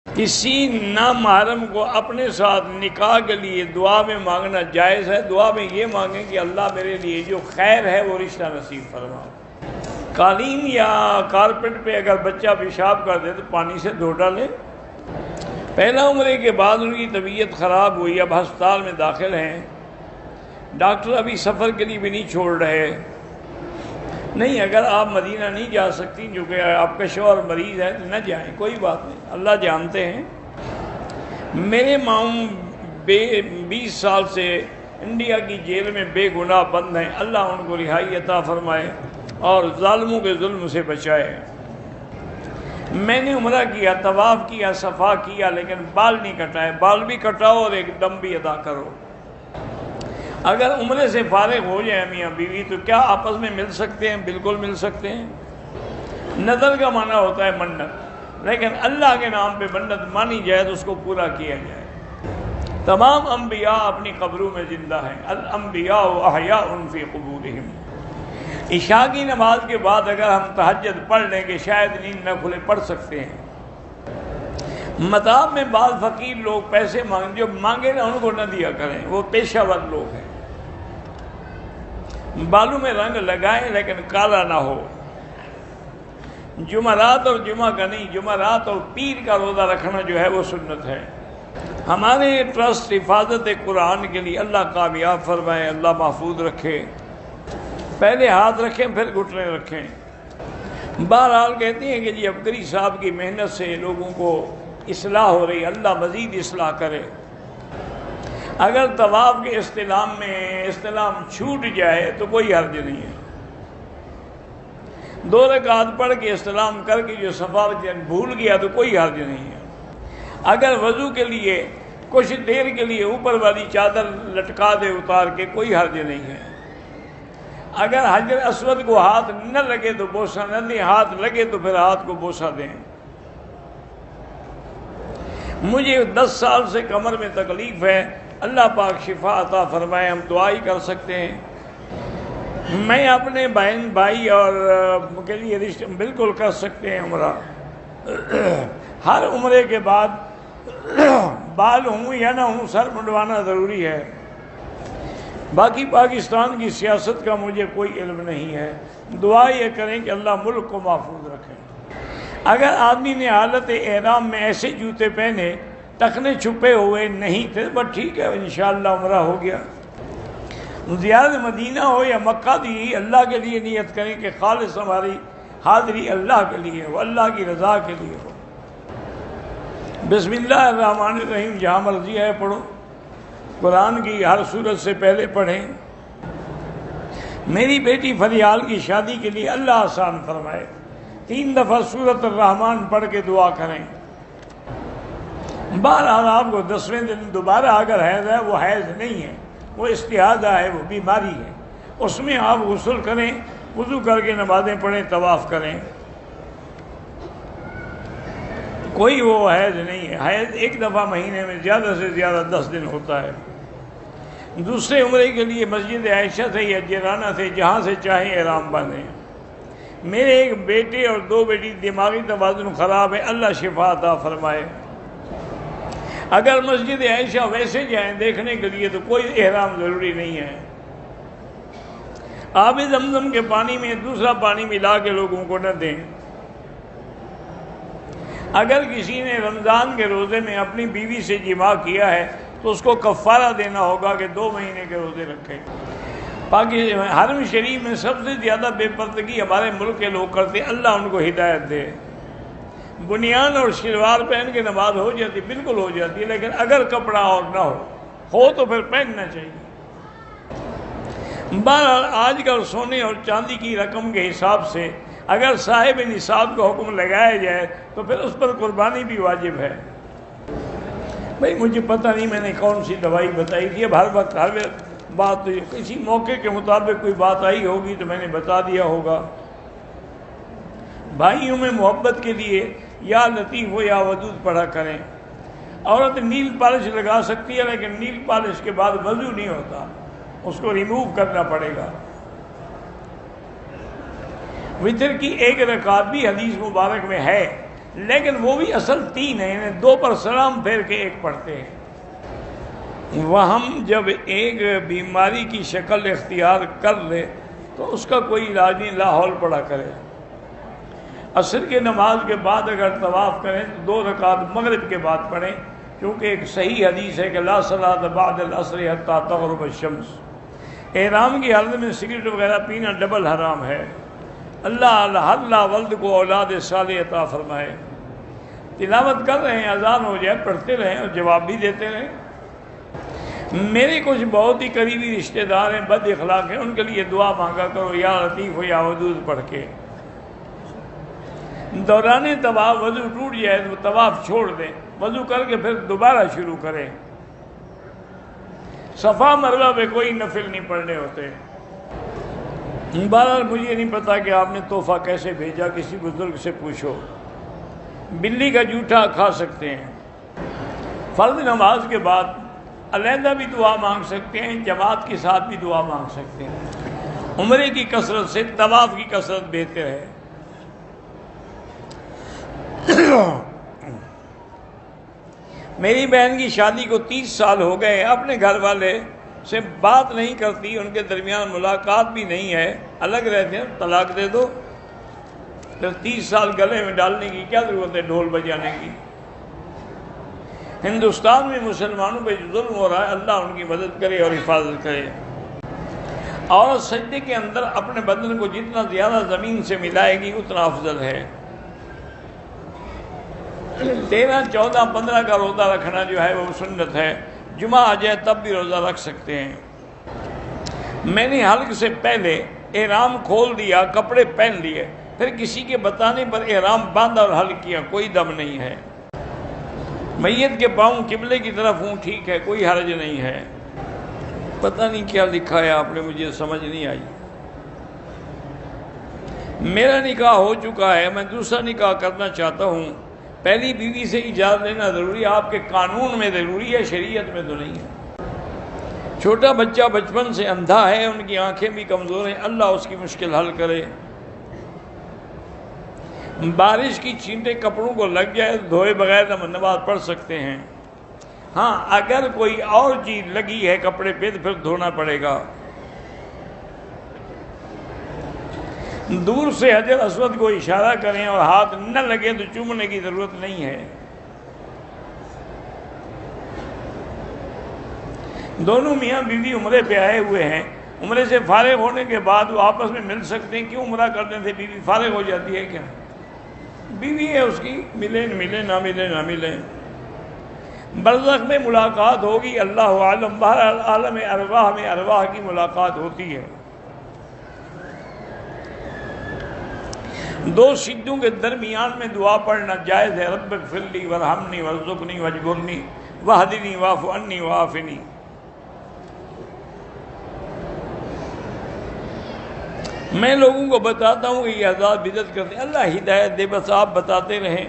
کسی نامحرم کو اپنے ساتھ نکاح کے لیے دعا میں مانگنا جائز ہے۔ دعا میں یہ مانگیں کہ اللہ میرے لیے جو خیر ہے وہ رشتہ نصیب فرما۔ قالین یا کارپیٹ پہ اگر بچہ پیشاب کر دے تو پانی سے دھو ڈالیں۔ پہلا عمرے کے بعد ان کی طبیعت خراب ہوئی، اب ہسپتال میں داخل ہیں، ڈاکٹر ابھی سفر کے لیے بھی نہیں چھوڑ رہے۔ نہیں، اگر آپ مدینہ نہیں جا سکتی، جو کہ آپ کا شوہر مریض ہے، تو نہ جائیں، کوئی بات نہیں، اللہ جانتے ہیں۔ میرے ماموں 20 سال سے انڈیا کی جیل میں بے گناہ بند ہیں، اللہ ان کو رہائی عطا فرمائے اور ظالموں کے ظلم سے بچائے۔ میں نے عمرہ کیا، طواف کیا، صفا کیا، لیکن بال نہیں کٹائے۔ بال بھی کٹاؤ اور ایک دم بھی ادا کرو۔ اگر عمرے سے فارغ ہو جائیں میاں بیوی تو کیا آپس میں مل سکتے ہیں؟ بالکل مل سکتے ہیں۔ نظر کا معنی ہوتا ہے منت، لیکن اللہ کے نام پہ منت مانی جائے تو اس کو پورا کیا جائے۔ تمام انبیاء اپنی قبروں میں زندہ ہیں، الانبیاء احیاء فی قبورہم۔ عشاء کی نماز کے بعد اگر ہم تہجد پڑھ لیں کہ شاید نیند نہ کھلے، پڑھ سکتے ہیں۔ مطاب میں بعض فقیر لوگ پیسے مانگے، جو مانگے نہ ان کو نہ دیا کریں، وہ پیشہ ور لوگ ہیں۔ بالوں میں رنگ لگائیں لیکن کالا نہ ہو۔ جمعرات اور جمعہ کا نہیں، جمعرات اور پیر کا روزہ رکھنا جو ہے وہ سنت ہے۔ ہمارے ٹرسٹ حفاظت قرآن کے لیے اللہ کامیاب فرمائے، اللہ محفوظ رکھے۔ پہلے ہاتھ رکھیں پھر گھٹنے رکھیں۔ بہرحال کہتے ہیں کہ جی عبدری صاحب کی محنت سے لوگوں کو اصلاح ہو رہی، اللہ مزید اصلاح کرے۔ اگر طواف کے استلام میں استلام چھوٹ جائے تو کوئی حرج نہیں ہے۔ 2 رکعت پڑھ کے استلام کر کے جو صفا بھول گیا تو کوئی حرج نہیں ہے۔ اگر وضو کے لیے کچھ دیر کے لیے اوپر والی چادر لٹکا دے اتار کے، کوئی حرج نہیں ہے۔ اگر حجر اسود کو ہاتھ نہ لگے تو بوسہ نہ دیں، ہاتھ لگے تو پھر ہاتھ کو بوسہ دیں۔ مجھے 10 سال سے کمر میں تکلیف ہے، اللہ پاک شفا عطا فرمائے، ہم دعا ہی کر سکتے ہیں۔ میں اپنے بہن بھائی اور کے لیے رشتہ بالکل کر سکتے ہیں عمرہ۔ ہر عمرے کے بعد بال ہوں یا نہ ہوں سر منڈوانا ضروری ہے۔ باقی پاکستان کی سیاست کا مجھے کوئی علم نہیں ہے، دعا یہ کریں کہ اللہ ملک کو محفوظ رکھے۔ اگر آدمی نے حالت احرام میں ایسے جوتے پہنے، ٹخنے چھپے ہوئے نہیں تھے، بس ٹھیک ہے، انشاءاللہ عمرہ ہو گیا۔ زیارت مدینہ ہو یا مکہ دی، اللہ کے لیے نیت کریں کہ خالص ہماری حاضری اللہ کے لیے ہو، اللہ کی رضا کے لیے ہو۔ بسم اللہ الرحمن الرحیم جہاں مرضی ہے پڑھو، قرآن کی ہر سورت سے پہلے پڑھیں۔ میری بیٹی فریال کی شادی کے لیے اللہ آسان فرمائے، 3 دفعہ سورت الرحمن پڑھ کے دعا کریں۔ بہرحال آپ کو 10ویں دن دوبارہ اگر حیض ہے، وہ حیض نہیں ہے، وہ استحاضہ ہے، وہ بیماری ہے، اس میں آپ غسل کریں، وضو کر کے نمازیں پڑھیں، طواف کریں، کوئی وہ حیض نہیں ہے۔ حیض 1 دفعہ مہینے میں زیادہ سے زیادہ 10 دن ہوتا ہے۔ دوسرے عمرے کے لیے مسجد عائشہ سے یا جیرانہ سے جہاں سے چاہیں احرام باندھیں۔ میرے ایک بیٹے اور 2 بیٹی دماغی توازن خراب ہے، اللہ شفا عطا فرمائے۔ اگر مسجد عائشہ ویسے جائیں دیکھنے کے لیے تو کوئی احرام ضروری نہیں ہے۔ آب زمزم کے پانی میں دوسرا پانی ملا کے لوگوں کو نہ دیں۔ اگر کسی نے رمضان کے روزے میں اپنی بیوی سے جماع کیا ہے تو اس کو کفارہ دینا ہوگا کہ 2 مہینے کے روزے رکھیں۔ پاکستان حرم شریف میں سب سے زیادہ بے پردگی ہمارے ملک کے لوگ کرتے ہیں، اللہ ان کو ہدایت دے۔ بنیان اور شلوار پہن کے نماز ہو جاتی، بالکل ہو جاتی ہے، لیکن اگر کپڑا اور نہ ہو تو پھر پہننا چاہیے۔ بہرحال آج کل سونے اور چاندی کی رقم کے حساب سے اگر صاحب نصاب کا حکم لگایا جائے تو پھر اس پر قربانی بھی واجب ہے۔ بھئی مجھے پتہ نہیں میں نے کون سی دوائی بتائی تھی، اب ہر وقت بات کسی موقع کے مطابق کوئی بات آئی ہوگی تو میں نے بتا دیا ہوگا۔ بھائیوں میں محبت کے لیے یا لطیف ہو یا ودود پڑھا کریں۔ عورت نیل پالش لگا سکتی ہے، لیکن نیل پالش کے بعد وضو نہیں ہوتا، اس کو ریموو کرنا پڑے گا۔ وتر کی 1 رکعت بھی حدیث مبارک میں ہے، لیکن وہ بھی اصل 3 ہیں، یعنی 2 پر سلام پھیر کے 1 پڑھتے ہیں۔ وہم جب ایک بیماری کی شکل اختیار کر لے تو اس کا کوئی علاج نہیں، لا حول پڑھا کرے۔ عصر کی نماز کے بعد اگر طواف کریں تو 2 رکعت مغرب کے بعد پڑھیں، کیونکہ ایک صحیح حدیث ہے کہ لا صلاۃ بعد العصر حتی تغرب الشمس۔ احرام کی حالت میں سگریٹ وغیرہ پینا ڈبل حرام ہے۔ اللہ اللہ ولد کو اولاد صالح عطا فرمائے۔ تلاوت کر رہے ہیں، اذان ہو جائے پڑھتے رہیں اور جواب بھی دیتے رہیں۔ میرے کچھ بہت ہی قریبی رشتہ دار ہیں، بد اخلاق ہیں، ان کے لیے دعا مانگا کرو یا لطیف و یا ودود پڑھ کے۔ دوران طواف وضو ٹوٹ جائے تو طواف چھوڑ دیں، وضو کر کے پھر دوبارہ شروع کریں۔ صفا مروہ پہ کوئی نفل نہیں پڑھنے ہوتے۔ بہرحال مجھے نہیں پتا کہ آپ نے تحفہ کیسے بھیجا، کسی بزرگ سے پوچھو۔ بلی کا جوٹا کھا سکتے ہیں۔ فرض نماز کے بعد علیحدہ بھی دعا مانگ سکتے ہیں، جماعت کے ساتھ بھی دعا مانگ سکتے ہیں۔ عمرے کی کثرت سے طواف کی کثرت بہتر ہے۔ میری بہن کی شادی کو 30 سال ہو گئے، اپنے گھر والے سے بات نہیں کرتی، ان کے درمیان ملاقات بھی نہیں ہے، الگ رہتے ہیں، طلاق دے دو۔ پھر 30 سال گلے میں ڈالنے کی کیا ضرورت ہے ڈھول بجانے کی؟ ہندوستان میں مسلمانوں پہ جو ظلم ہو رہا ہے، اللہ ان کی مدد کرے اور حفاظت کرے۔ اور سجدے کے اندر اپنے بدن کو جتنا زیادہ زمین سے ملائے گی اتنا افضل ہے۔ 13، 14، 15 کا روزہ رکھنا جو ہے وہ سنت ہے، جمعہ آ جائے تب بھی روزہ رکھ سکتے ہیں۔ میں نے حلق سے پہلے احرام کھول دیا، کپڑے پہن لیے، پھر کسی کے بتانے پر احرام باندھا اور حلق کیا، کوئی دم نہیں ہے۔ میت کے پاؤں قبلے کی طرف ہوں، ٹھیک ہے، کوئی حرج نہیں ہے۔ پتہ نہیں کیا لکھا ہے آپ نے، مجھے سمجھ نہیں آئی۔ میرا نکاح ہو چکا ہے، میں دوسرا نکاح کرنا چاہتا ہوں، پہلی بیوی سے اجازت لینا ضروری ہے؟ آپ کے قانون میں ضروری ہے، شریعت میں تو نہیں ہے۔ چھوٹا بچہ بچپن سے اندھا ہے، ان کی آنکھیں بھی کمزور ہیں، اللہ اس کی مشکل حل کرے۔ بارش کی چھینٹیں کپڑوں کو لگ جائے تو دھوئے بغیر ہم نماز پڑھ سکتے ہیں۔ ہاں اگر کوئی اور چیز لگی ہے کپڑے پہ تو پھر دھونا پڑے گا۔ دور سے حجر اسود کو اشارہ کریں اور ہاتھ نہ لگے تو چومنے کی ضرورت نہیں ہے۔ دونوں میاں بیوی عمرے پہ آئے ہوئے ہیں، عمرے سے فارغ ہونے کے بعد وہ آپس میں مل سکتے ہیں، کیوں عمرہ کرنے سے بیوی فارغ ہو جاتی ہے کیا؟ بیوی ہے اس کی، ملے ملے نہ ملے نہ ملے۔ برزخ میں ملاقات ہوگی، اللہ عالم، بہرحال عالم ارواح میں ارواح کی ملاقات ہوتی ہے۔ 2 سجدوں کے درمیان میں دعا پڑھنا جائز ہے، رب اغفر لی وارحمنی وارزقنی واجبرنی واہدنی واعف عنی وعافنی۔ میں لوگوں کو بتاتا ہوں کہ یہ حضرات بدعت کرتے ہیں، اللہ ہدایت دے، بس آپ بتاتے رہیں۔